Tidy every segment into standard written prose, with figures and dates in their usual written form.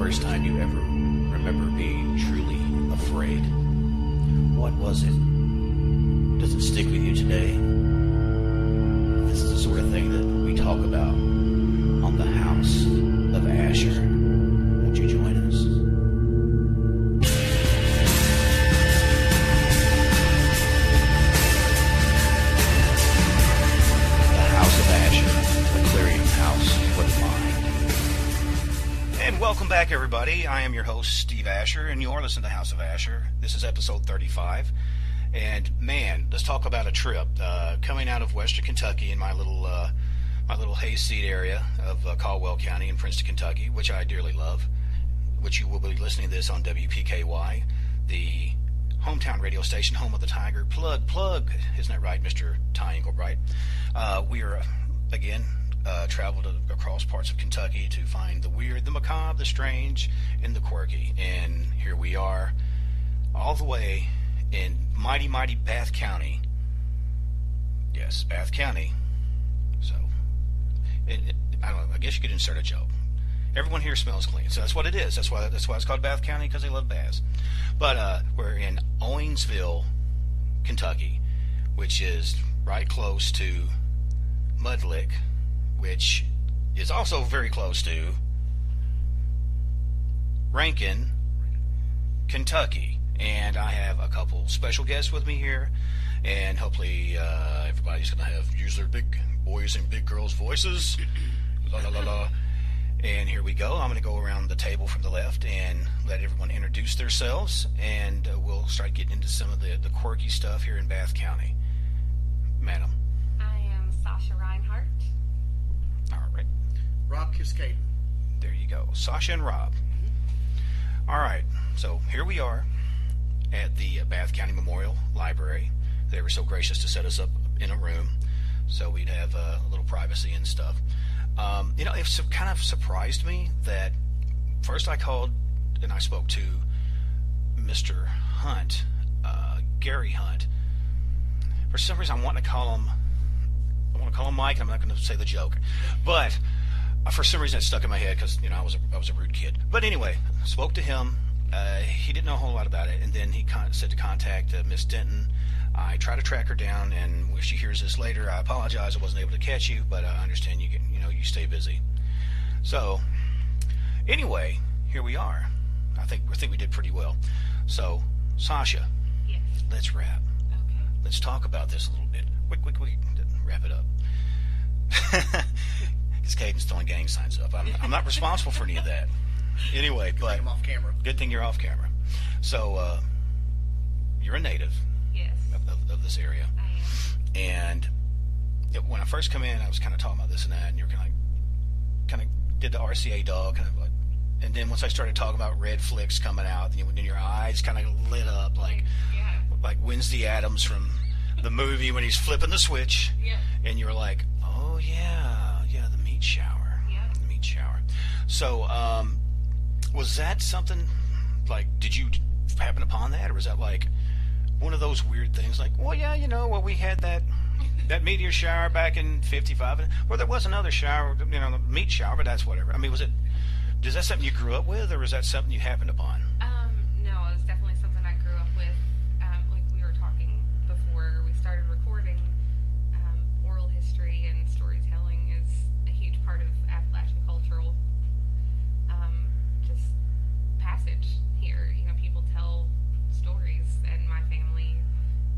first time you ever remember being truly afraid? What was it? Does it stick with you today? This is the sort of thing that we talk about on the House of Asher. Won't you join us? Welcome back, everybody. I am your host, Steve Asher, and you're listening to House of Asher. This is episode 35. And man, let's talk about a trip. Coming out of Western Kentucky in my little hayseed area of Caldwell County in Princeton, Kentucky, which I dearly love, which you will be listening to this on WPKY, the hometown radio station, home of the Tiger. Plug. Isn't that right, Mr. Ty Engelbright? We are, again, traveled across parts of Kentucky to find the weird, the macabre, the strange, and the quirky. And here we are, all the way in mighty Bath County. Yes, Bath County. So, I don't know, I guess you could insert a joke. Everyone here smells clean, so that's what it is. That's why it's called Bath County, because they love baths. But we're in Owensville, Kentucky, which is right close to Mudlick, which is also very close to Rankin, Kentucky. And I have a couple special guests with me here, and hopefully everybody's going to use their big boys and big girls' voices. La la la la. And here we go. I'm going to go around the table from the left and let everyone introduce themselves, and we'll start getting into some of the quirky stuff here in Bath County. Madam. I am Sasha Reinhardt. All right. Rob Kiskaden. There you go. Sasha and Rob. All right. So here we are at the Bath County Memorial Library. They were so gracious to set us up in a room so we'd have a little privacy and stuff. It kind of surprised me that first I called and I spoke to Mr. Hunt, Gary Hunt. For some reason I want to call him Mike, and I'm not going to say the joke. But for some reason it stuck in my head because, I was a rude kid. But anyway, spoke to him. He didn't know a whole lot about it, and then he said to contact Miss Denton. I tried to track her down, and if she hears this later, I apologize. I wasn't able to catch you, but I understand you stay busy. So, anyway, here we are. I think we did pretty well. So, Sasha, Yes. let's wrap. Okay. Let's talk about this a little bit. Quick, wrap it up. Because Caden's throwing gang signs up. I'm not responsible for any of that. Anyway, but I'm off camera. Good thing you're off camera. So, you're a native. Yes. Of this area. I am. And when I first come in, I was kind of talking about this and that, and you're kind of did the RCA dog, kind of like, and then once I started talking about red flicks coming out, then your eyes kind of lit up like Wednesday Addams from the movie when he's flipping the switch, and you're like, oh yeah, the meat shower, the meat shower. So, was that something like? Did you happen upon that, or was that like one of those weird things? Like, well, yeah, we had that meteor shower back in '55. Well, there was another shower, the meat shower, but that's whatever. I mean, is that something you grew up with, or was that something you happened upon? No, it was definitely something I grew up with. Like we were talking before we started recording, oral history and storytelling is a huge part of Appalachian cultural just passage here. People tell stories, and my family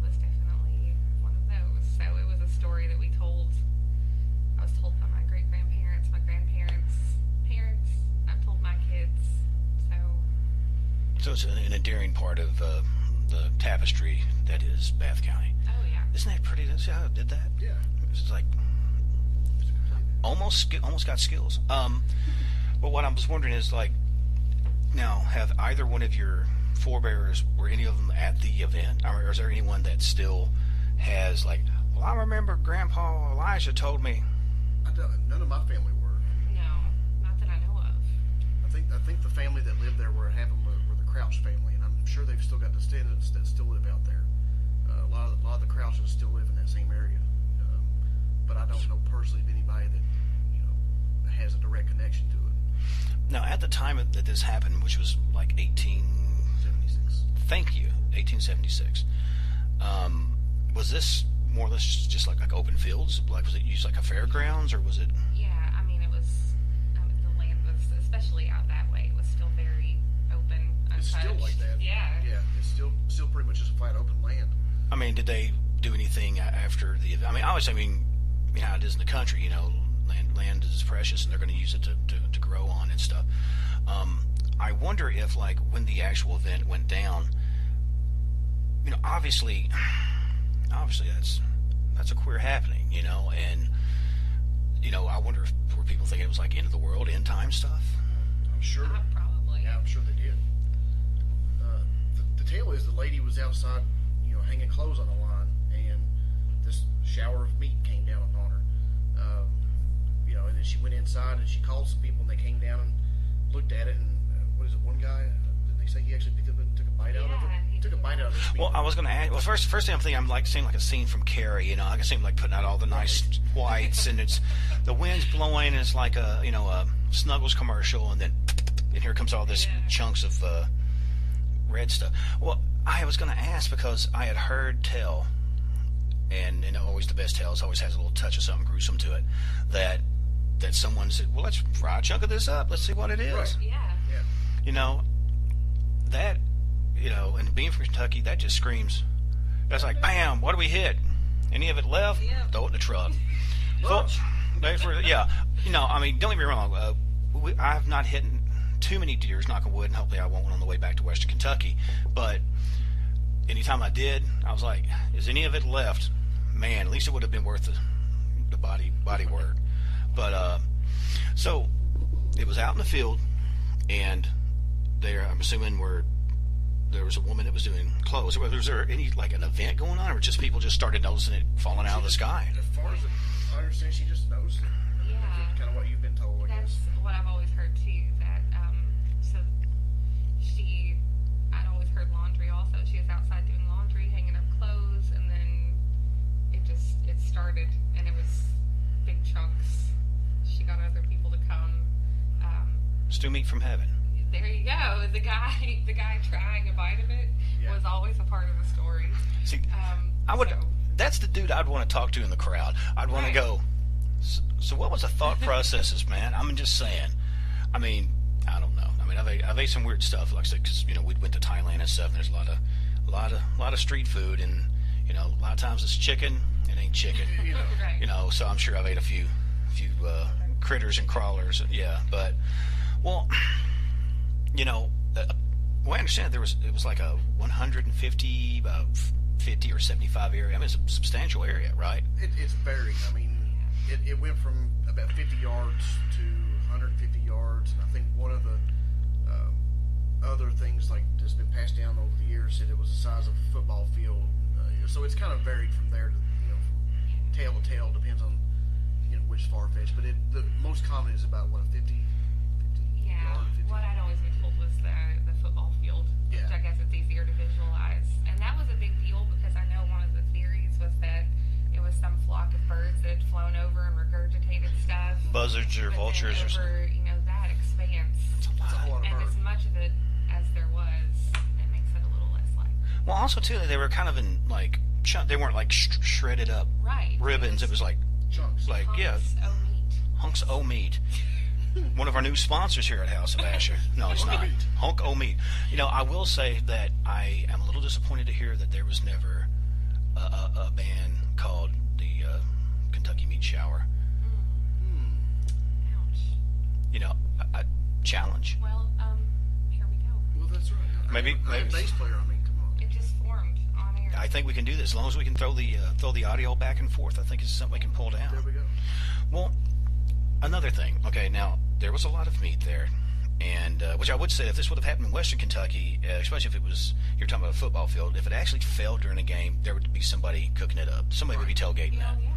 was definitely one of those. So it was a story that I was told by my great-grandparents, my grandparents' parents. I've told my kids. So it's an endearing part of the tapestry that is Bath County. Oh yeah. Isn't that pretty? See how it did that? Yeah. It's like almost got skills. But what I was wondering is, like, now, have either one of your forebears, were any of them at the event, or is there anyone that still has, like, well, I remember Grandpa Elijah told me? None of my family were. No, not that I know of. I think the family that lived there were the Crouch family, and I'm sure they've still got descendants that still live out there. A lot of the Crouches still live in that same area, but I don't know personally of anybody that has a direct connection to it. Now, at the time that this happened, which was like 76. Thank you, 1876. Was this more or less just like open fields? Like, was it used like a fairgrounds, or was it? Yeah, I mean, it was, the land was, especially out that way, it was still very open, untouched. It's still like that. Yeah. Yeah, it's still pretty much just flat open land. I mean, did they do anything after the? I mean, obviously, you know how it is in the country. You know, land is precious, and they're going to use it to grow on and stuff. I wonder if, like, when the actual event went down, you know, obviously that's a queer happening, you know, and you know, I wonder if were people thinking it was like end of the world, end time stuff. I'm sure. Probably. Yeah, I'm sure they did. The tale is the lady was outside, you know, hanging clothes on the line, and this shower of meat came down upon her. You know, and then she went inside and she called some people, and they came down and looked at it. And what is it? One guy, did they say he actually picked up and took a bite out of it? He took a bite out of this meat. Well, I was going to ask. Well, first thing I'm thinking, I'm like seeing like a scene from Carrie. You know, I can see him like putting out all the nice whites, and it's the wind's blowing, and it's like a Snuggles commercial, and then here comes all this chunks of red stuff. Well, I was going to ask because I had heard tell, and always the best tales always has a little touch of something gruesome to it, that someone said, well, let's fry a chunk of this up, let's see what it is. Right. Yeah. You know, that, you know, and being from Kentucky, that just screams, that's like, bam, what do we hit? Any of it left? Yeah. Throw it in the truck. Lunch. Yeah. You know, I mean, don't get me wrong, I have not hit too many deers, knock on wood, and hopefully I won't on the way back to Western Kentucky, but anytime I did, I was like, is any of it left? Man, at least it would have been worth the body work. But so it was out in the field, and there, I'm assuming there was a woman that was doing clothes. Was there any like an event going on, or just people just started noticing it falling out of the sky? As far as I understand, she just noticed it. Yeah. That's kind of what you've been told, I That's guess. what I've always heard too. That I'd always heard laundry. Also, she was outside doing laundry, hanging up clothes, and then it started, and it was big chunks. She got other people to come. Stew meat from heaven. There you go. The guy trying a bite of it was always a part of the story. See, that's the dude I'd want to talk to in the crowd. I'd want to go, so what was the thought processes, man? I'm just saying. I mean, I don't know. I mean, I've ate some weird stuff, like I said, because, you know, we went to Thailand and stuff, and there's a lot of street food, and, you know, a lot of times it's chicken, it ain't chicken. Right. You know, so I'm sure I've ate a few critters and crawlers, yeah, but, well, you know, well, I understand it was like a 150, 50 or 75 area. I mean, it's a substantial area, right? It's varied. I mean, it went from about 50 yards to 150 yards, and I think one of the other things like that's been passed down over the years said it was the size of a football field. So it's kind of varied from there to, you know, from tail to tail, depends on, you know, which far fetched. But the most common is about what, 50 Yeah. yard, 50. What I'd always been told was the football field, which Yeah. I guess it's easier to visualize. And that was a big deal because I know one of the theories was that it was some flock of birds that had flown over and regurgitated stuff. Buzzards or But then vultures or something. over, you know, that expanse. That's a whole lot of And bird. as much of it as there was, it makes it a little less likely. Well, also too, they were kind of in like they weren't like shredded up Right. ribbons. It was like Chunks. like hunks o meat. One of our new sponsors here at House of Asher. No, it's not. Hunk o meat. You know, I will say that I am a little disappointed to hear that there was never a band called the Kentucky Meat Shower. Ouch. You know, a challenge. Well, here we go. Well, that's right. Maybe- I'm a maybe- bass player. I mean, come on. It just formed on air. I think we can do this as long as we can throw the audio back and forth. I think it's something we can pull down. There we go. Well, another thing. Okay, now there was a lot of meat there, and which I would say if this would have happened in Western Kentucky, especially if it was you're talking about a football field, if it actually fell during a game, there would be somebody cooking it up. Somebody would be tailgating that. Yeah.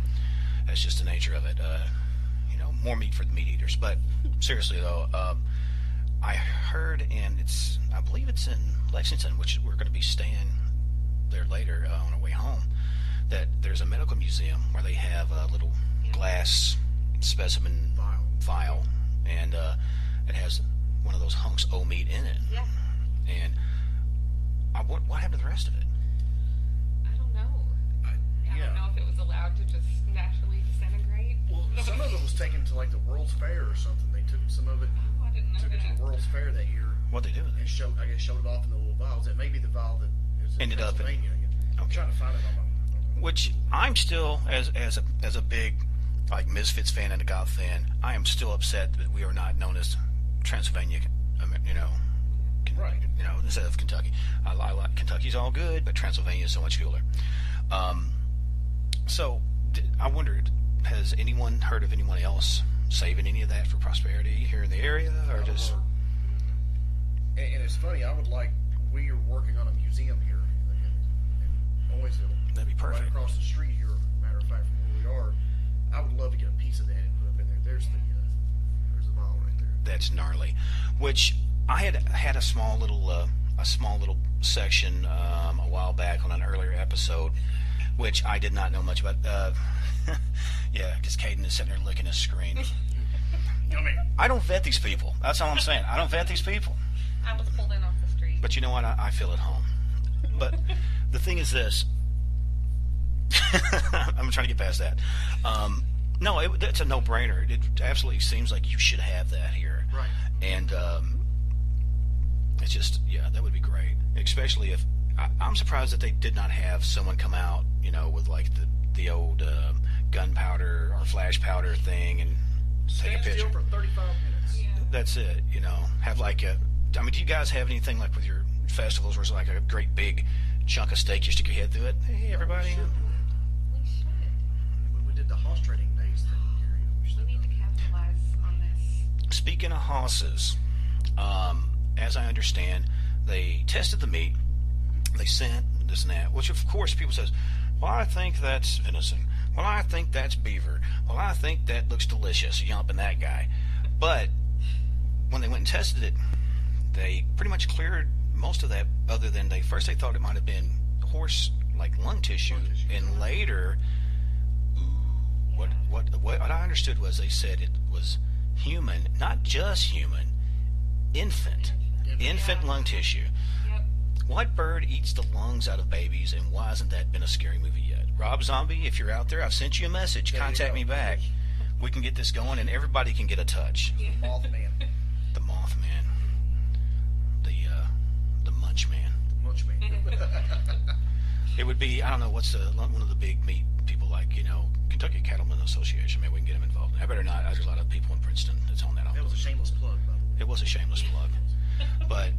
That's just the nature of it. You know, more meat for the meat eaters. But seriously though, I heard, and I believe it's in Lexington, which we're going to be staying there later on our way home, that there's a medical museum where they have a little glass specimen vial, and it has one of those hunks of meat in it. Yeah. And what happened to the rest of it? I don't know. I don't know if it was allowed to just naturally disintegrate. Well, some of it was taken to like the World's Fair or something. They took some of it Oh, I didn't know took it to that. the World's Fair that year What'd they do with and it? showed it off in the little vials. That may be the vial that is in Ended up in- Pennsylvania. I'm Okay. trying to find it on my. Which I'm still, as a big like Misfits fan and a goth fan, I am still upset that we are not known as Transylvania, Right. Instead of Kentucky. I like Kentucky's all good, but Transylvania is so much cooler. So I wondered, has anyone heard of anyone else saving any of that for prosperity here in the area, or just? And it's funny. We are working on a museum here in Owensville. That'd be perfect. Right across the street here. Matter of fact, from where we are, I would love to get a piece of that and put up in there. There's the vial right there. That's gnarly. Which I had a small little section a while back on an earlier episode, which I did not know much about. Yeah, because Caden is sitting there licking his screen. I don't vet these people. That's all I'm saying. I don't vet these people. I was pulled in off the street. But you know what? I feel at home. But the thing is this. I'm trying to get past that. No, that's a no-brainer. It absolutely seems like you should have that here. Right. And it's just, that would be great. Especially if, I'm surprised that they did not have someone come out, with like the old gunpowder or flash powder thing and take a Stand picture. still for 35 minutes. Yeah. That's it, have like do you guys have anything like with your festivals where it's like a great big chunk of steak, you stick your head through it? Hey, everybody. We should. When we did the horse trading days thing here, We need to capitalize on this. Speaking of hosses, as I understand, they tested the meat, they sent this and that, which of course people says, well, I think that's venison. Well, I think that's beaver. Well, I think that looks delicious, yumping that guy. But when they went and tested it, they pretty much cleared most of that, other than they thought it might have been horse like lung tissue, and later, what I understood was they said it was human, not just human, infant Yeah. lung tissue. Yep. What bird eats the lungs out of babies, and why hasn't that been a scary movie yet? Rob Zombie, if you're out there, I've sent you a message. There you Contact go. me back. We can get this going, and everybody can get a touch. Yeah. Mothman, The Mothman, the Munchman. Munchman. It would be, I don't know, what's one of the big meat people like, Kentucky Cattlemen Association. Maybe we can get them involved. I better not. There's a lot of people in Princeton that's on that. That was a shameless plug, by the way. It was a shameless plug. But,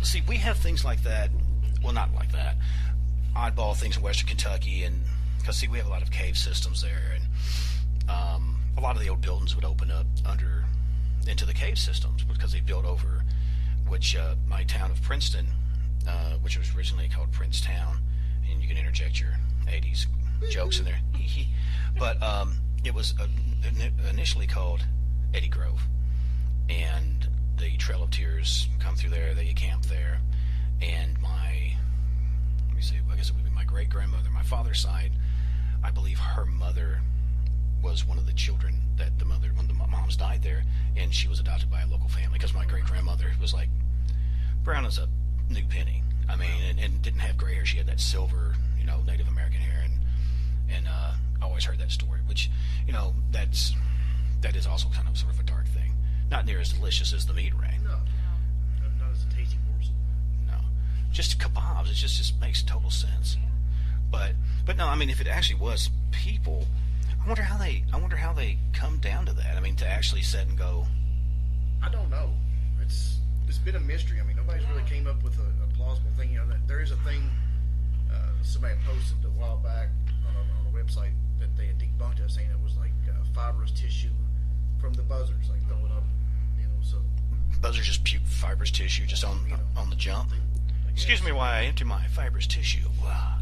see, we have things like that. Well, not like that. Oddball things in Western Kentucky. And because, see, we have a lot of cave systems there. And a lot of the old buildings would open up into the cave systems because they built over, which my town of Princeton, which was originally called Princetown. And you can interject your 80s jokes in there. But it was initially called Eddie Grove. And the Trail of Tears come through there. They camp there. And I guess it would be my great-grandmother, my father's side, I believe her mother was one of the children that when the moms died there, and she was adopted by a local family, because my great-grandmother was like brown as a new penny. I mean, and didn't have gray hair. She had that silver, Native American hair, and I always heard that story, which, that is also kind of sort of a dark thing. Not near as delicious as the meat ring. No, not as a tasty morsel. No. Just kebabs. It just makes total sense. Yeah. But no, I mean, if it actually was people, I wonder how they come down to that. I mean, to actually sit and go, I don't know. It's been a mystery. I mean, nobody's really came up with a plausible thing. There is a thing somebody posted a while back on a website that they had debunked it, saying it was like fibrous tissue from the buzzards, like throwing up. So buzzers just puke fibrous tissue just on the jump. Excuse me while I empty my fibrous tissue. Wow.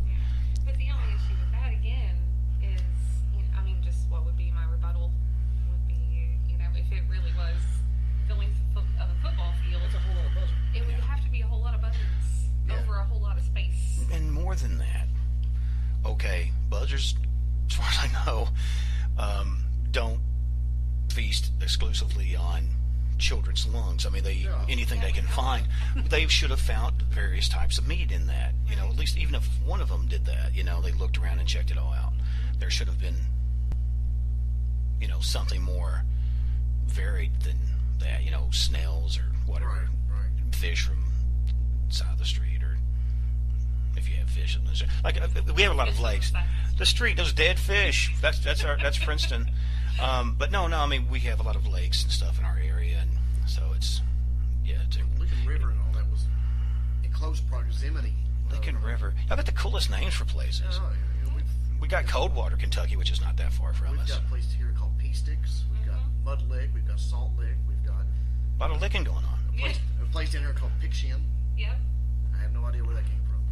But the only issue with that again is, just what would be my rebuttal would be, if it really was the length of a football field, That's a whole lot of buzzard. it would have to be a whole lot of buzzards over a whole lot of space. And more than that, okay, buzzards, as far as I know, don't feast exclusively on children's lungs. I mean, anything they can Yeah. find. They should have found various types of meat in that. At least even if one of them did that, they looked around and checked it all out. There should have been, something more varied than that. Snails or whatever, Right. fish from side of the street, or if you have fish in the street. Like we have a lot of lakes. The street, those dead fish. That's Princeton. But no. I mean, we have a lot of lakes and stuff in our area, and so it's Lincoln River and all that was in close proximity. Lincoln River. I got the coolest names for places. We got Coldwater, Kentucky, which is not that far from We've us. got places here called Pea Sticks. We've got Mud Lick. We've got Salt Lick. We've got A lot of licking going on. a place down here called Pixian. Yep. I have no idea where that came from.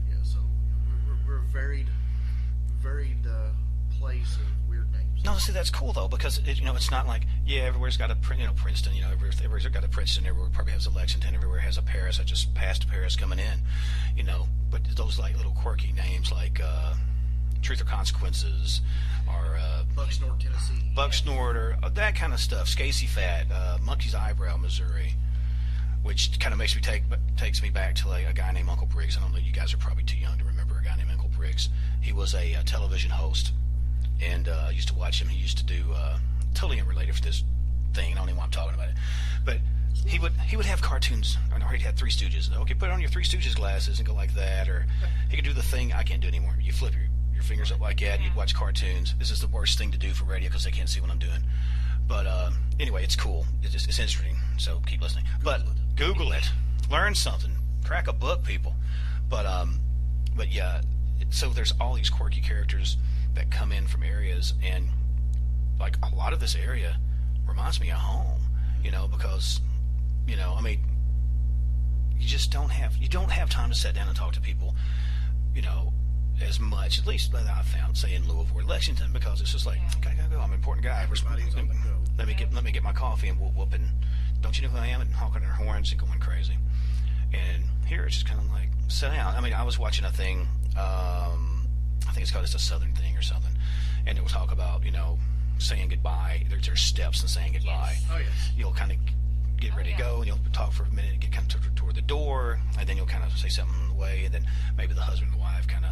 Yeah, so we're a varied place of weird names. No, see, that's cool though, because it's not like everywhere's got a Princeton, everywhere's got a Princeton, everywhere probably has a Lexington, everywhere has a Paris. I just passed Paris coming in, but those like little quirky names like Truth or Consequences, or Bucksnort, Tennessee. Bucksnort, or that kind of stuff. Scasey Fat, Monkey's Eyebrow, Missouri, which kind of takes me back to like a guy named Uncle Briggs. I don't know, you guys are probably too young to remember a guy named Uncle Briggs. He was a television host, and I used to watch him. He used to do totally unrelated for this thing. I don't even know why I'm talking about it, but he would have cartoons. I know he had Three Stooges. Okay, put on your Three Stooges glasses and go like that, or he could do the thing I can't do anymore. You flip your fingers up like that, and you'd watch cartoons. This is the worst thing to do for radio because they can't see what I'm doing. But anyway, it's cool. It's interesting. So keep listening. But Google it, learn something, crack a book, people. But yeah. So there's all these quirky characters that come in from areas, and like a lot of this area reminds me of home, because I mean, you don't have time to sit down and talk to people, as much, at least that I've found, say in Louisville or Lexington, because it's just like, gotta go. I'm an important guy. Everybody's on the go. Let me get my coffee, and we'll whoop, and don't you know who I am, and honking their horns and going crazy. And here it's just kind of like, sit down. I mean, I was watching a thing, I think it's a Southern thing or something, and it will talk about, saying goodbye. There's steps in saying goodbye. Yes. Oh, yes. You'll kind of get ready to go, and you'll talk for a minute and get kind of toward the door, and then you'll kind of say something on the way, and then maybe the husband and wife kind of,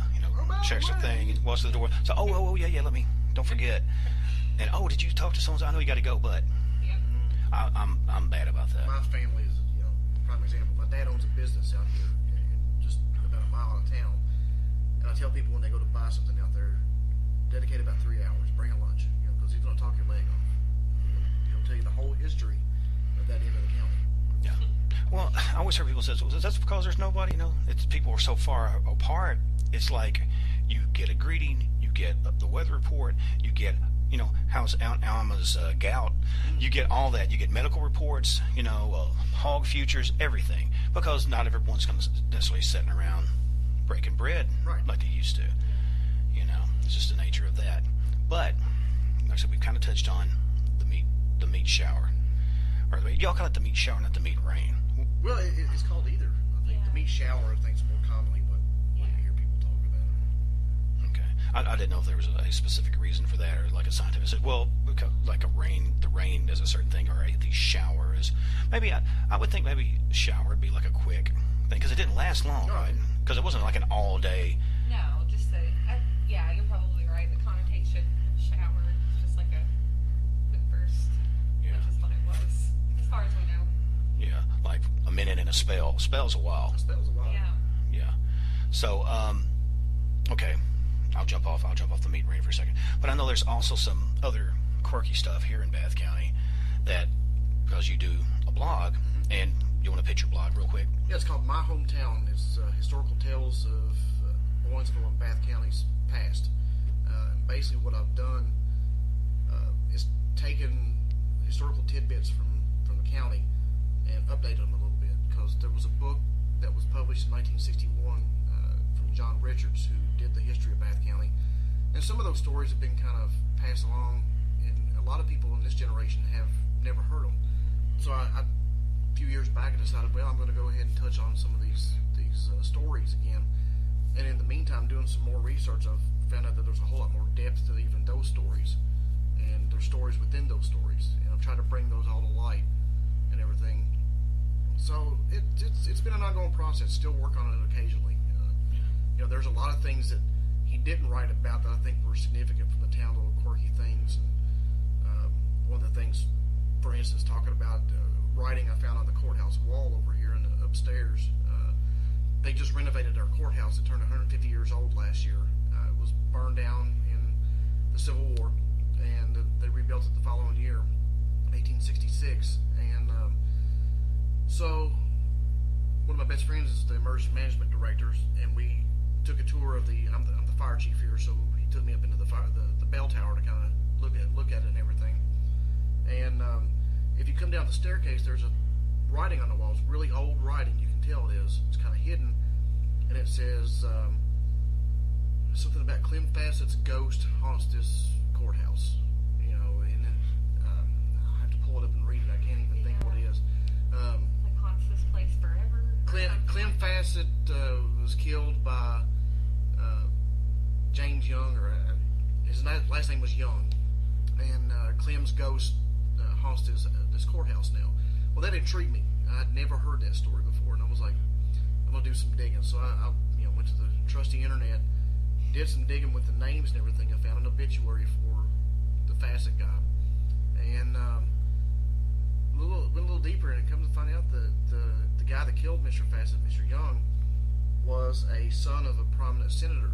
checks their thing and walks to the door. So, yeah, don't forget. And, did you talk to someone? I know you got to go, but Yep. I'm bad about that. My family is, prime example. My dad owns a business out here, just about a mile out of town. And I tell people when they go to buy something out there, dedicate about 3 hours, bring a lunch, because he's going to talk your leg off. He'll tell you the whole history of that end of the county. Yeah. Well, I always hear people say, well, that's because there's nobody, it's people are so far apart. It's like you get a greeting, you get the weather report, you get, how's Aunt Alma's gout, you get all that, you get medical reports, hog futures, everything, because not everyone's going to necessarily sitting around breaking bread like they used to. It's just the nature of that. But like I said, we've kind of touched on the meat shower, or y'all call it the meat shower, not the meat rain. Well, it's called either. I think the meat shower, I think, is more commonly what you hear people talk about. Okay, I didn't know if there was a specific reason for that, or like a scientific said, well, because like the rain is a certain thing, or the shower is maybe. I would think maybe shower would be like a quick thing, because it didn't last long, right? Because it wasn't like an all day. No, just yeah, you're probably right. The connotation of shower is just like a quick burst, which is what it was, as far as we know. Yeah, like a minute in a spell. A spell's a while. A spell's a while. Yeah. So, okay, I'll jump off the meat rain for a second. But I know there's also some other quirky stuff here in Bath County that, because you do a blog, and you want to pitch your blog real quick? Yeah, it's called My Hometown. It's historical tales of Owensville and Bath County's past. And basically what I've done is taken historical tidbits from the county and updated them a little bit, because there was a book that was published in 1961 from John Richards, who did the history of Bath County. And some of those stories have been kind of passed along, and a lot of people in this generation have never heard them. So a few years back I decided, well, I'm going to go ahead and touch on some of these stories again. And in the meantime, doing some more research, I've found out that there's a whole lot more depth to even those stories. and there's stories within those stories, and I've tried to bring those all to light and everything. So it's been an ongoing process. Still work on it occasionally. There's a lot of things that he didn't write about that I think were significant from the town, little quirky things. And one of the things, for instance, talking about writing I found on the courthouse wall over here in the upstairs. They just renovated our courthouse. It turned 150 years old last year. It was burned down in the Civil War, and they rebuilt it the following year, 1866. And so one of my best friends is the emergency management director, and we took a tour of I'm the fire chief here, so he took me up into the bell tower to kind of look at it and everything. And if you come down the staircase, there's a writing on the walls, really old writing. You can tell it is. It's kind of hidden, and it says something about Clem Fassett's ghost haunts this courthouse. And then I have to pull it up and read it. I can't even think what it is. Like haunts this place forever. Clem Fassett was killed by James Young, or his last name was Young, and Clem's ghost haunts this courthouse now. Well, that intrigued me. I'd never heard that story before, and I was like, I'm gonna do some digging. So I went to the trusty internet, did some digging with the names and everything. I found an obituary for the Fassett guy, and went a little deeper, and it comes to find out that the guy that killed Mr. Fassett, Mr. Young, was a son of a prominent senator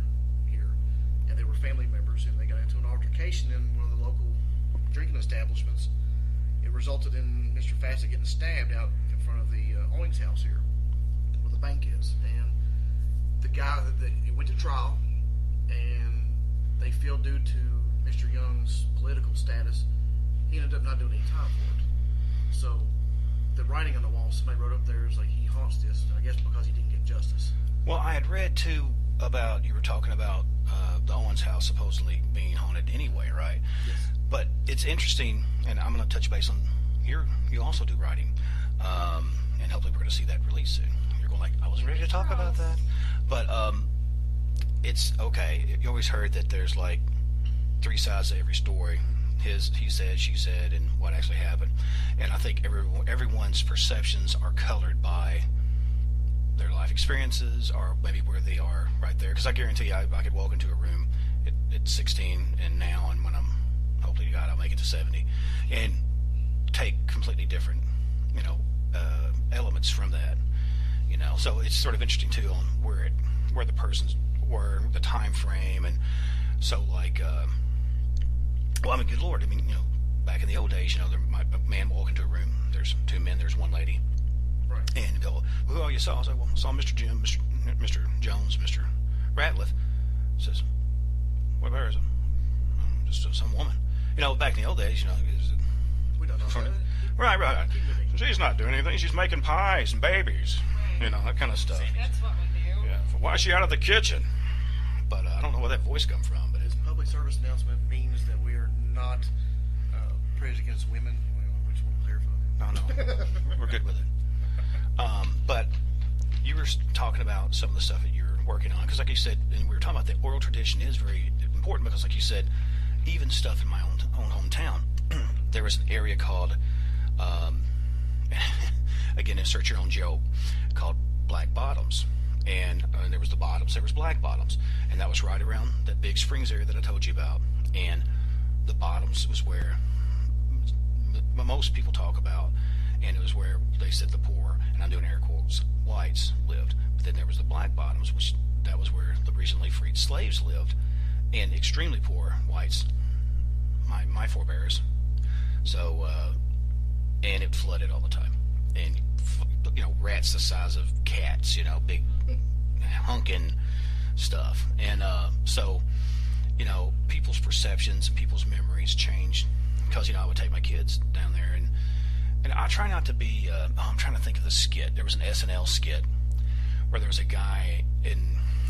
here, and they were family members, and they got into an altercation in one of the local drinking establishments. It resulted in Mr. Fassett getting stabbed out in front of the Owings house here, where the bank is, and the guy it went to trial, and they feel due to Mr. Young's political status, he ended up not doing any time for it. So the writing on the wall, somebody wrote up there, is like, he haunts this, I guess because he didn't get justice. Well, I had read too about, you were talking about the Owens house supposedly being haunted anyway, right? Yes. But it's interesting, and I'm going to touch base on here. You also do writing, and hopefully we're going to see that release soon. You're going like, I wasn't ready to talk about that, but it's okay. You always heard that there's like three sides to every story: he said, she said, and what actually happened. And I think everyone's perceptions are colored by their life experiences, or maybe where they are right there. Because I guarantee you, I could walk into a room at 16 and now, and when I'm, hopefully God, I'll make it to 70, and take completely different, elements from that. So it's sort of interesting too on where the persons were, the time frame, and so like, well, I mean, good Lord, back in the old days, a man walk into a room, there's two men, there's one lady. Right. And go, well, who all you saw? I said, well, I saw Mr. Jim, Mr. Jones, Mr. Ratliff. Says, what about her? I said, just some woman. Back in the old days, We don't know that. Right. She's not doing anything. She's making pies and babies. That kind of stuff. That's what we do. Yeah. Why is she out of the kitchen? But I don't know where that voice come from. But This public service announcement means that we are not prejudiced against women. We just want to clarify. No, we're good with it. But you were talking about some of the stuff that you're working on, because like you said, and we were talking about the oral tradition is very important, because like you said, even stuff in my own hometown, there was an area called, again, insert your own joke, called Black Bottoms. And there was the Bottoms, there was Black Bottoms, and that was right around that Big Springs area that I told you about. And the Bottoms was where most people talk about, and it was where they said the poor, and I'm doing air quotes, whites lived. But then there was the Black Bottoms, which that was where the recently freed slaves lived, and extremely poor whites, my forebears. So, and it flooded all the time, and rats the size of cats, big hunking stuff, and so people's perceptions and people's memories changed, because I would take my kids down there, and I try not to be. I'm trying to think of the skit. There was an SNL skit where there was a guy, and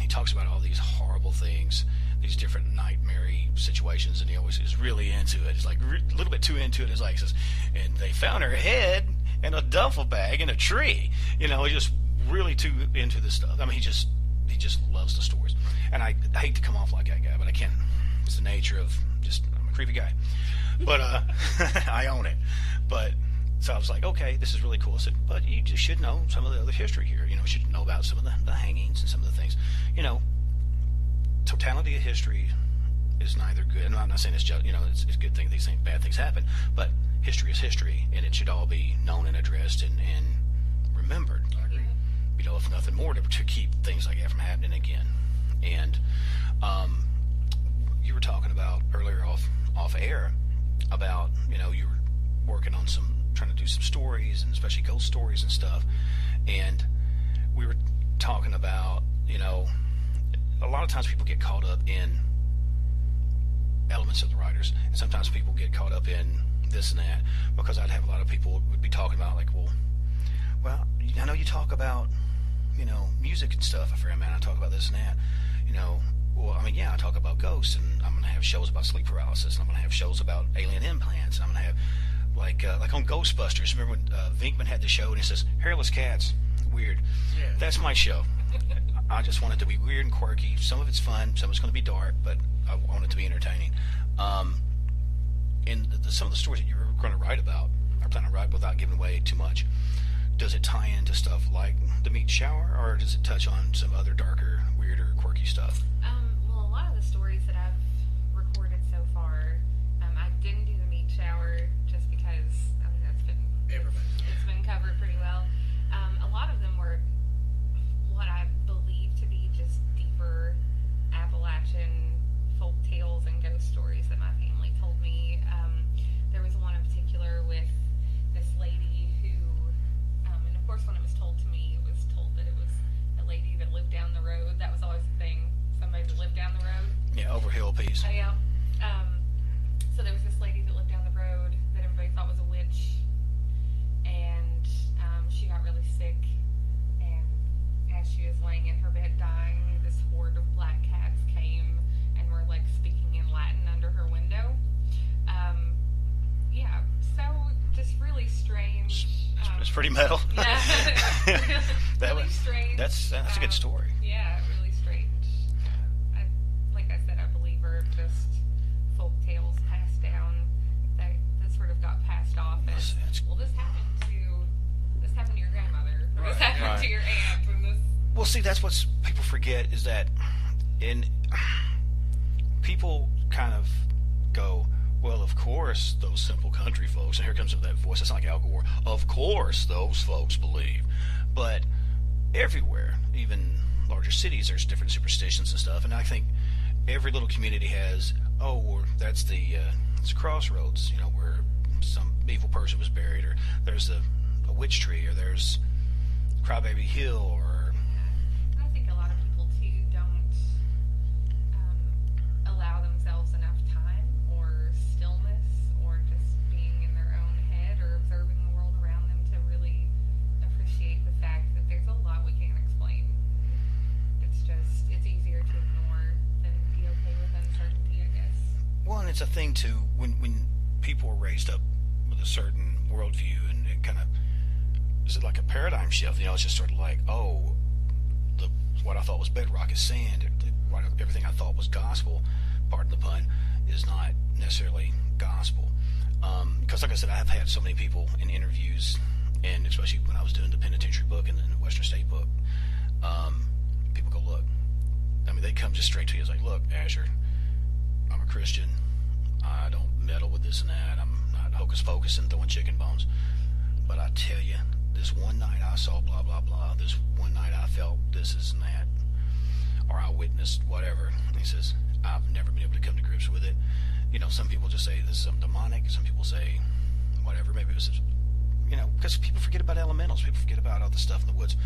he talks about all these horrible things, these different nightmare situations, and he always is really into it. He's like a little bit too into it. It's like, says, and they found her head in a duffel bag in a tree. He's just really too into this stuff. I mean, he just loves the stories, and I hate to come off like that guy, but I can't. It's the nature of I'm a creepy guy. But I own it. But so I was like, okay, this is really cool. I said, but you just should know some of the other history here. You should know about some of the hangings and some of the things. Totality of history is neither good. And I'm not saying it's just, it's a good thing. These things, bad things happen, but history is history, and it should all be known and addressed and remembered. I agree. If nothing more, to keep things like that from happening again. And you were talking about earlier off air about you were working on trying to do some stories, and especially ghost stories and stuff. And we were talking about a lot of times people get caught up in elements of the writers, and sometimes people get caught up in this and that, because I'd have a lot of people would be talking about like, well, I know you talk about music and stuff a fair amount. I talk about this and that. Well, I mean, yeah, I talk about ghosts, and I'm going to have shows about sleep paralysis, and I'm going to have shows about alien implants, and I'm going to have like on Ghostbusters. Remember when Venkman had the show and he says hairless cats, weird. Yeah. That's my show. I just want it to be weird and quirky. Some of it's fun, some of it's going to be dark, but I want it to be entertaining. And some of the stories that you're going to write about, or plan to write without giving away too much, does it tie into stuff like the meat shower, or does it touch on some other darker, weirder, quirky stuff? Well, a lot of the stories that I've recorded so far, I didn't do the meat shower just because it's been covered pretty well. A lot of them were what I believe to be just deeper Appalachian folk tales and ghost stories that my family told me. There was one in particular with this lady who, and of course when it was told to me, it was told that it was a lady that lived down the road. That was always the thing, somebody that lived down the road. Yeah, over hill piece. Yeah. So there was this lady that lived down the road that everybody thought was a witch, and she got really sick, and as she was laying in her bed dying, this horde of black cats came and were like speaking in Latin under her window. Yeah, so just really strange. It's pretty metal. Yeah, really was strange. That's a good story. Yeah, really strange. Like I said, I believe are just folk tales passed down that sort of got passed off as, well, this happened to your grandmother, or this happened to your aunt, and this. Well, see, that's what people forget, is that people kind of go, well, of course those simple country folks, and here comes that voice, it's like Al Gore, of course those folks believe. But everywhere, even larger cities, there's different superstitions and stuff, and I think every little community has, that's it's crossroads, where some evil person was buried, or there's a witch tree, or there's Crybaby Hill, or I think a lot of people too don't allow themselves enough time or stillness or just being in their own head or observing the world around them to really appreciate the fact that there's a lot we can't explain. It's easier to ignore than be okay with uncertainty, I guess. well, and it's a thing too, when people are raised up with a certain worldview, and it kind of is it like a paradigm shift, it's just sort of like, what I thought was bedrock is sand, everything I thought was gospel, pardon the pun, is not necessarily gospel. Because like I said, I have had so many people in interviews, and especially when I was doing the penitentiary book and the Western State book, people go, look, I mean, they come just straight to you. It's like, look, Asher, I'm a Christian. I don't meddle with this and that. I'm not hocus pocus and throwing chicken bones. But I tell you, this one night I saw blah, blah, blah. This one night I felt this is and that. Or I witnessed whatever. And he says, I've never been able to come to grips with it. Some people just say this is something demonic. Some people say whatever. Maybe it was, because people forget about elementals. People forget about all the stuff in the woods.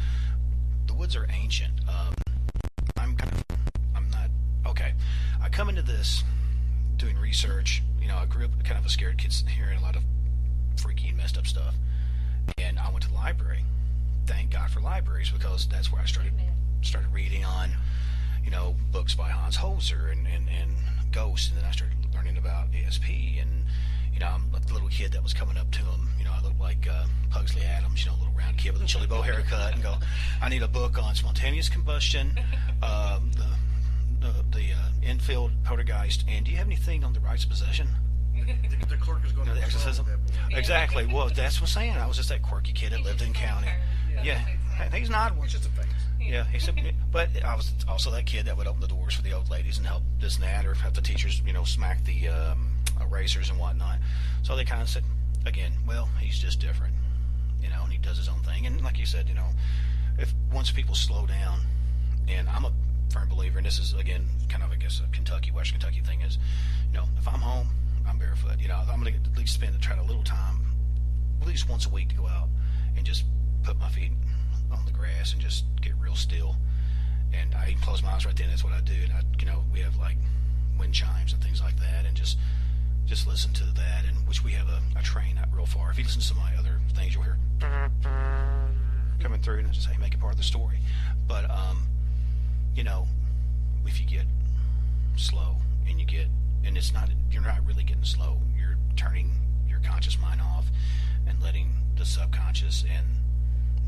The woods are ancient. I come into this doing research. I grew up kind of a scared kid, hearing a lot of freaky and messed up stuff. And I went to the library. Thank God for libraries, because that's where I started reading on, books by Hans Holzer and ghosts, and then I started learning about ESP, and I'm a little kid that was coming up to him. I looked like Pugsley Adams, a little round kid with a chili bow haircut, and go, I need a book on spontaneous combustion, the Enfield poltergeist, and do you have anything on the rights of possession? The clerk is going You know, to the exorcism. Exactly. Well, that's what I'm saying. I was just that quirky kid that lived in county. Yeah, he's not. It's just a phase. Yeah, he said, but I was also that kid that would open the doors for the old ladies and help this and that, or have the teachers, smack the erasers and whatnot. So they kind of said, again, well, he's just different, and he does his own thing. And like you said, if once people slow down, and I'm a firm believer, and this is again kind of I guess a Western Kentucky thing is, if I'm home, I'm barefoot. I'm going to at least try a little time, at least once a week, to go out and just put my feet on the grass and just get real still. And I even close my eyes right then. That's what I do. And we have like wind chimes and things like that, and just listen to that. And which we have a train not real far. If you listen to my other things, you'll hear coming through, and just make it part of the story. But if you get slow and it's not, you're not really getting slow. You're turning your conscious mind off and letting the subconscious and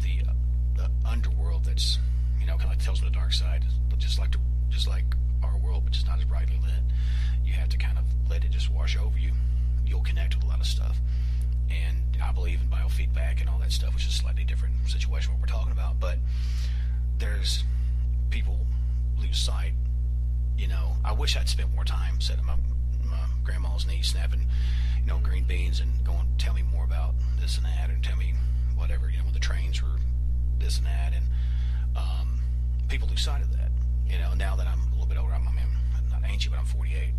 the underworld that's kind of like tells me the dark side, just like our world, but just not as brightly lit. You have to kind of let it just wash over you. You'll connect with a lot of stuff, and I believe in biofeedback and all that stuff, which is a slightly different situation what we're talking about. But there's people lose sight. I wish I'd spent more time sitting at my grandma's knee, snapping green beans and going, tell me more about this and that, and tell me whatever, when the trains were this and that, and people lose sight of that. Now that I'm a little bit older, I'm not ancient, but I'm 48.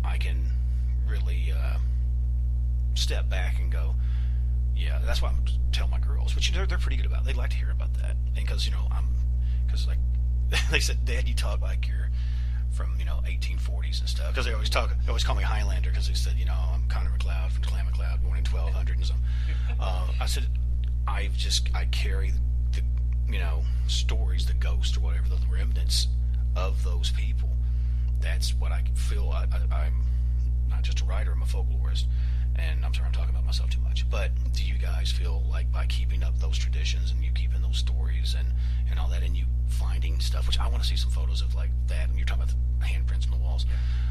I can really step back and go, yeah, that's why I'm telling my girls, which they're pretty good about. They like to hear about that, and because because like they said, Dad, you talk like you're from 1840s and stuff, because they always call me Highlander, because they said I'm Connor McLeod from Clem McLeod, born in 1200 and so. I said I carry the stories, the ghosts or whatever, the remnants of those people. That's what I feel. I'm not just a writer, I'm a folklorist, and I'm sorry I'm talking about myself too much, but do you guys feel like by keeping up those traditions and you keeping those stories and all that, and you finding stuff, which I want to see some photos of like that, and you're talking about the handprints on the walls,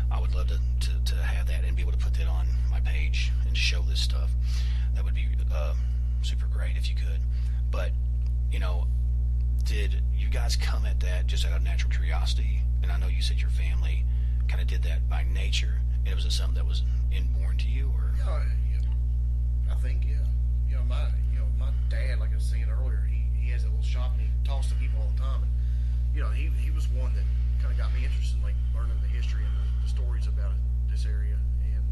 I would love to have that and be able to put that on my page and show this stuff. That would be super great if you could. But did you guys come at that just out of natural curiosity? And I know you said your family kind of did that by nature, and was it something that was inborn to you, or? I think my dad, like I was saying earlier, he has a little shop and he talks to people all the time, and he was one that kind of got me interested in like learning the history and the stories about this area, and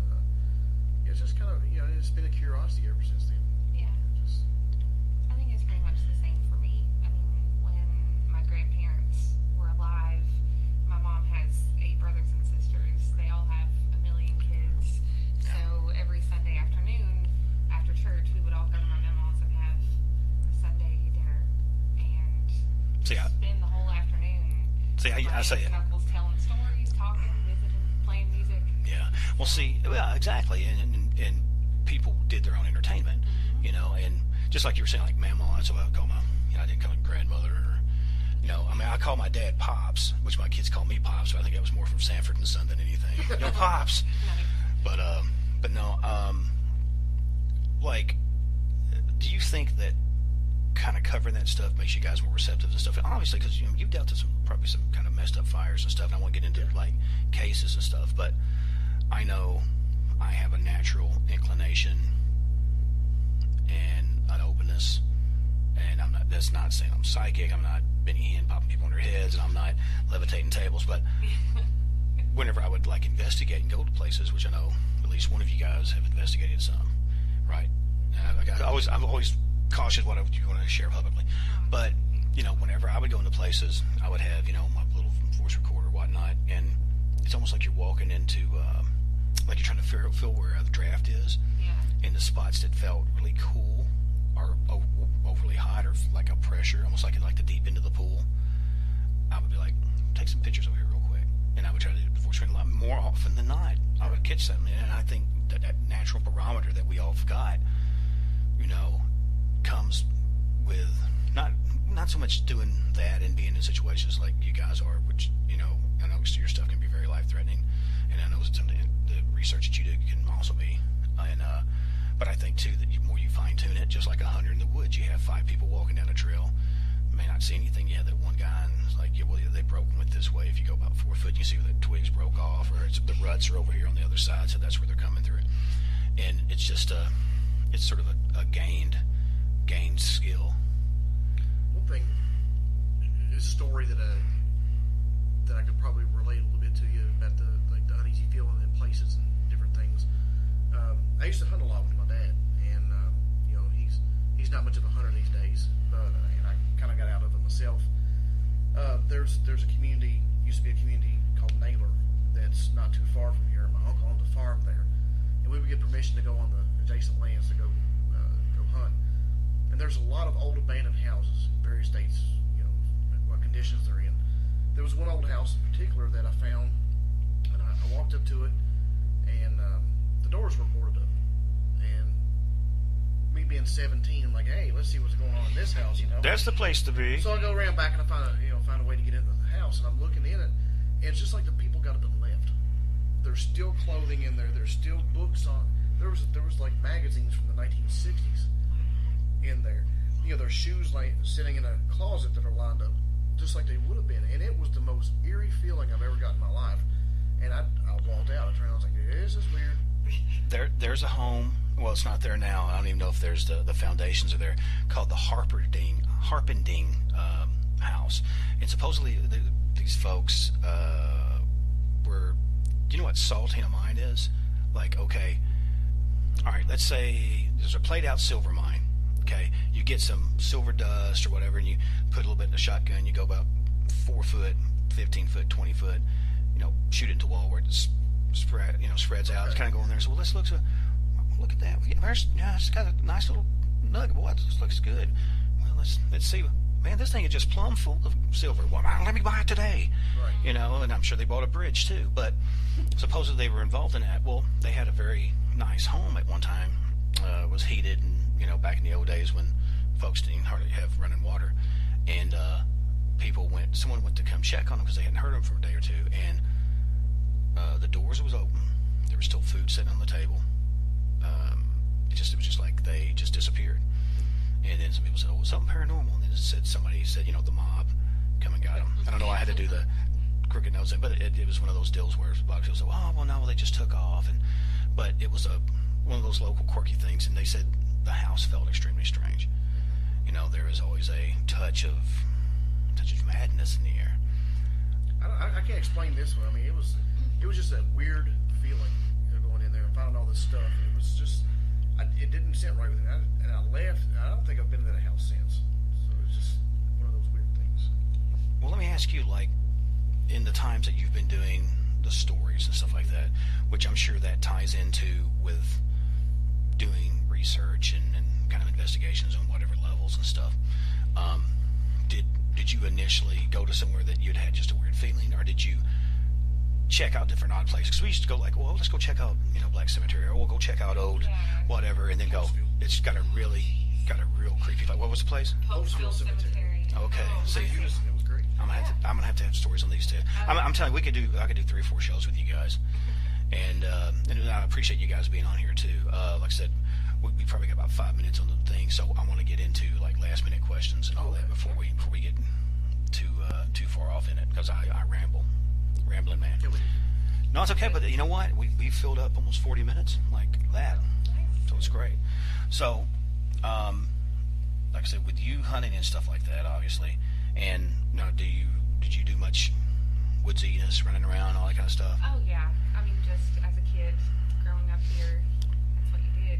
it's just kind of it's been a curiosity ever since then. Yeah. I think it's pretty much the same for me. I mean, when my grandparents were alive, my mom has 8 brothers and sisters. They all have a million kids. So every Sunday afternoon after church, we would all go to my mama's and have Sunday dinner and spend the whole afternoon. See, I say it. Uncles telling stories, talking, visiting, playing music. Yeah. Well, exactly, and people did their own entertainment, and just like you were saying, like Mama, so I call I didn't call him grandmother, or, I call my dad Pops, which my kids call me Pops, so I think that was more from Sanford and Son than anything. Pops. But no, like, do you think that kind of covering that stuff makes you guys more receptive and stuff? And obviously, because you've dealt with probably some kind of messed up fires and stuff, and I won't get into like cases and stuff, but I know I have a natural inclination and an openness, and that's not saying I'm psychic, I'm not Benny Hinn popping people on their heads, and I'm not levitating tables, but whenever I would like investigate and go to places, which I know at least one of you guys have investigated some, right? I'm always cautious what you want to share publicly, but whenever I would go into places, I would have my little voice recorder, whatnot, and it's almost like you're walking into like you're trying to feel where the draft is, and the spots that felt really cool or overly hot or like a pressure, almost like the deep end of the pool. I would be like, take some pictures over here real quick, and I would try to do the voice recorder a lot more often than not. I would catch something, and I think that natural barometer that we all have got, comes with not so much doing that and being in situations like you guys are, which I know your stuff can be very life threatening, and I know it's something that research that you do can also be. And but I think too that the more you fine tune it, just like a hunter in the woods, you have 5 people walking down a trail, may not see anything yet. That one guy is like, yeah, well, they broke went this way. If you go about 4 foot, you see where the twigs broke off, or the ruts are over here on the other side, so that's where they're coming through. And it's just it's sort of a gained skill. One thing is a story that I could probably relate a little bit to you about the uneasy feeling in places and different things. I used to hunt a lot with my dad, and he's not much of a hunter these days, but I kind of got out of it myself. There's a community, used to be a community called Naylor, that's not too far from here. My uncle owned a farm there, and we would get permission to go on the adjacent lands to go hunt. And there's a lot of old abandoned houses in various states, what conditions they're in. There was one old house in particular that I found, and I walked up to it, and the doors were boarded up. And me being 17, I'm like, hey, let's see what's going on in this house, That's the place to be. So I go around back and I find a way to get into the house, and I'm looking in it, and it's just like the people got up and left. There's still clothing in there. There's still books on. There was like magazines from the 1960s in there. There's shoes sitting in a closet that are lined up just like they would have been, and it was the most eerie feeling I've ever got in my life. And I walked out. I turned around, I was like, this is weird. There's a home. Well, it's not there now. I don't even know if there's the foundations are there. Called the Harpending house. And supposedly these folks were. Do you know what salting a mine is? Like, okay, all right. Let's say there's a played out silver mine. Okay, you get some silver dust or whatever, and you put a little bit in a shotgun. You go about 4 foot, 15 foot, 20 foot. Shoot it into a wall where it's spreads out. It's kind of going there. So let's look at that. It's got a nice little nugget. Boy, this looks good. Well, let's see. Man, this thing is just plumb full of silver. Well, let me buy it today. Right. And I'm sure they bought a bridge too. But supposedly they were involved in that. Well, they had a very nice home at one time. It was heated, and back in the old days when folks didn't hardly have running water, and someone went to come check on them because they hadn't heard them for a day or two, and the doors was open. There was still food sitting on the table. It was just like they just disappeared. And then some people said, "Oh, something paranormal." And then somebody said, the mob come and got them. I don't know. I had to do the crooked nose thing, but it was one of those deals where a lot of people said, "Oh, well, no, they just took off." But it was one of those local quirky things, and they said the house felt extremely strange. There was always a touch of madness in the air. I can't explain this one. I mean, it was just that weird feeling going in there and finding all this stuff. And it was just, it didn't sit right with me. And I left. I don't think I've been to that house since. So it's just one of those weird things. Well, let me ask you, like, in the times that you've been doing the stories and stuff like that, which I'm sure that ties into with doing research and kind of investigations on whatever levels and stuff. Did you initially go to somewhere that you'd had just a weird feeling, or did you check out different odd places? Because we used to go like, well, let's go check out Black Cemetery, or we'll go check out old whatever, and then go. It's got a real creepy. What was the place? Postville Cemetery. Okay, so it was great. I'm gonna have to have stories on these too. I'm telling you, I could do 3 or 4 shows with you guys, and I appreciate you guys being on here too. Like I said, we probably got about 5 minutes on the thing, so I want to get into like last minute questions and all that before we get too far off in it, because I rambling man. No, it's okay, but you know what? We filled up almost 40 minutes like that, so it's great. So, like I said, with you hunting and stuff like that, obviously, and did you do much woodsiness, running around, all that kind of stuff? Oh yeah, I mean, just as a kid growing up here, that's what you did.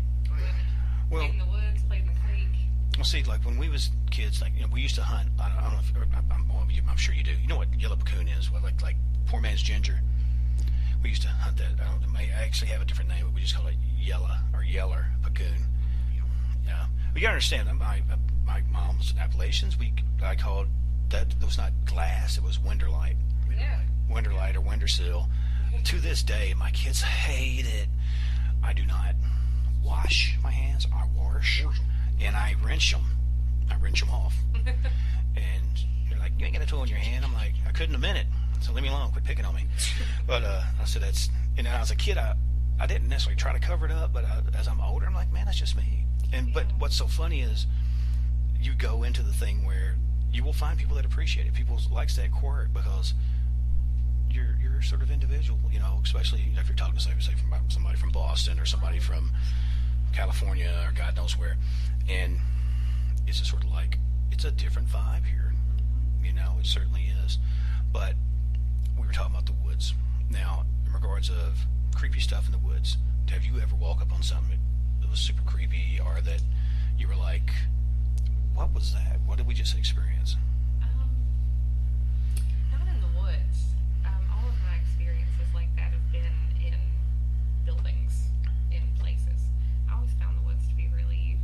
Well, played in the woods, played in the creek. Well, see, like when we was kids, like we used to hunt. I don't know if I'm sure you do. You know what yellow coon is? What like poor man's ginger. We used to hunt that. It may actually have a different name, but we just call it yeller cocoon. Yeah, you gotta understand. My mom's Appalachians. I called that. It was not glass. It was winterlight. Yeah. Winterlight or wintersill. To this day, my kids hate it. I do not wash my hands. I wash, and I wrench them. I wrench them off. And they're like, "You ain't got a tool in your hand." I'm like, "I couldn't a minute. So leave me alone. Quit picking on me." But I said that's. And as a kid, I didn't necessarily try to cover it up, but as I'm older, I'm like, man, that's just me. But what's so funny is you go into the thing where you will find people that appreciate it. People likes that quirk because you're sort of individual, especially if you're talking to say from somebody from Boston or somebody from California or God knows where, and it's just sort of like it's a different vibe here. It certainly is. But we were talking about the woods. Now, in regards of creepy stuff in the woods, have you ever walked up on something that was super creepy, or that you were like, what was that? What did we just experience? Not in the woods. All of my experiences like that have been in buildings, in places. I always found the woods to be really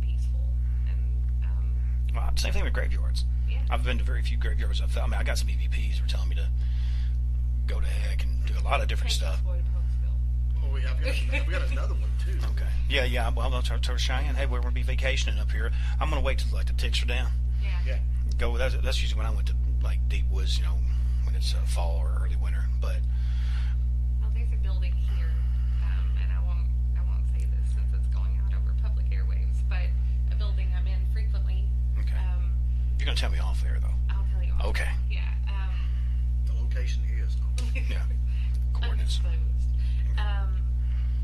peaceful. And Well, same thing with graveyards. yeah. I've been to very few graveyards. I got some EVPs who were telling me to go to heck and do a lot of different stuff. Oh, we got another one too. Okay. Yeah. Well, I'll tell Cheyenne, hey, we're going to be vacationing up here. I'm going to wait till like the ticks are down. Yeah. Go. That's usually when I went to like deep woods, when it's fall or early winter. But Well, there's a building here, and I won't say this since it's going out over public airwaves, but a building I'm in frequently. okay, you're going to tell me off there though. I'll tell you all. Okay. Yeah. The location is. Yeah. Coordinates. Undisclosed.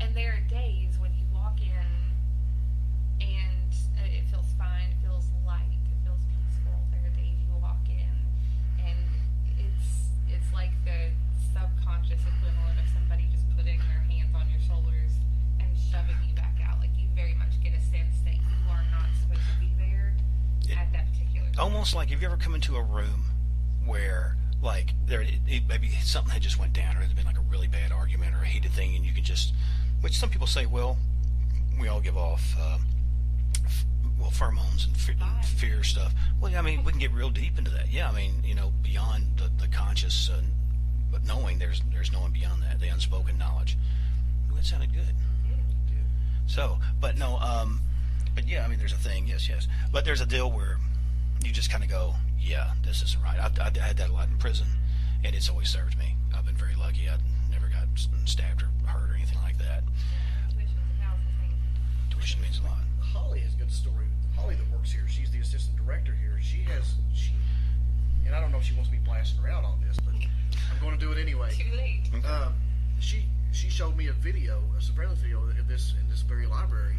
And there are days when you walk in and it feels fine, it feels light, it feels peaceful. There are days you walk in and it's like the subconscious equivalent of somebody just putting their hands on your shoulders and shoving you back out. Like you very much get a sense that you are not supposed to be there at that particular time. Almost like, have you ever come into a room where like maybe something had just went down, or there's been like a really bad argument or a heated thing, and you can just, which some people say, well, we all give off pheromones and fear stuff. Well, I mean, we can get real deep into that. Yeah, I mean, beyond the conscious, but knowing there's knowing beyond that, the unspoken knowledge. Ooh, it sounded good. So, but no, but yeah, I mean, there's a thing, yes, but there's a deal where you just kind of go, yeah, this isn't right. I had that a lot in prison, and it's always served me. I've been very lucky. I never got stabbed or hurt or anything like that. Tuition's a powerful thing. Tuition means a lot. Holly has a good story. Holly that works here, she's the assistant director here. And I don't know if she wants me blasting her out on this, but I'm going to do it anyway. Too late. She showed me a video, a surveillance video in this very library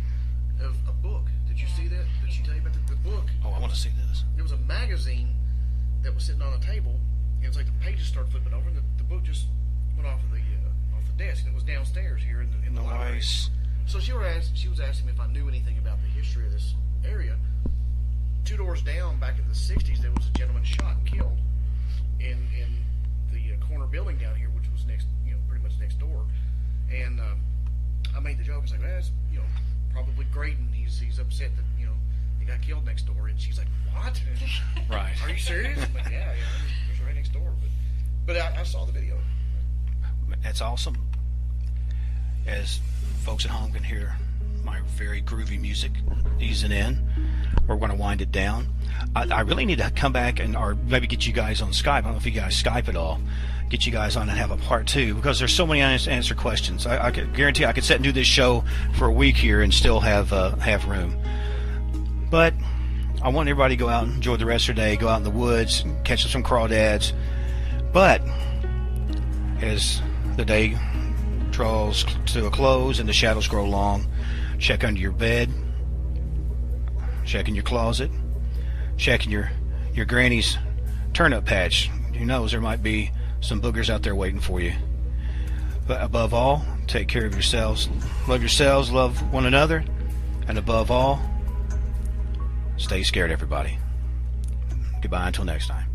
of a book. Did you see that? Did she tell you about the book? Oh, I want to see this. It was a magazine that was sitting on a table. And it was like the pages started flipping over, and the book just went off the desk, and it was downstairs here in the library. Nice. So she was asking me if I knew anything about the history of this area. 2 doors down, back in the '60s, there was a gentleman shot and killed in the corner building down here, which was next, pretty much next door. And I made the joke. I was like, well, that's probably Graydon. He's upset that he got killed next door. And she's like, what? Right. Are you serious? I'm like, yeah, it was right next door. But I saw the video. That's awesome. As folks at home can hear my very groovy music easing in, we're going to wind it down. I really need to come back or maybe get you guys on Skype. I don't know if you guys Skype at all. Get you guys on and have a part 2, because there's so many unanswered questions. I could guarantee I could sit and do this show for a week here and still have room. But I want everybody to go out and enjoy the rest of their day, go out in the woods, catch some crawdads. But as the day draws to a close and the shadows grow long, check under your bed, check in your closet, check in your granny's turnip patch. Who knows, there might be some boogers out there waiting for you. But above all, take care of yourselves. Love yourselves, love one another, and above all, stay scared, everybody. Goodbye until next time.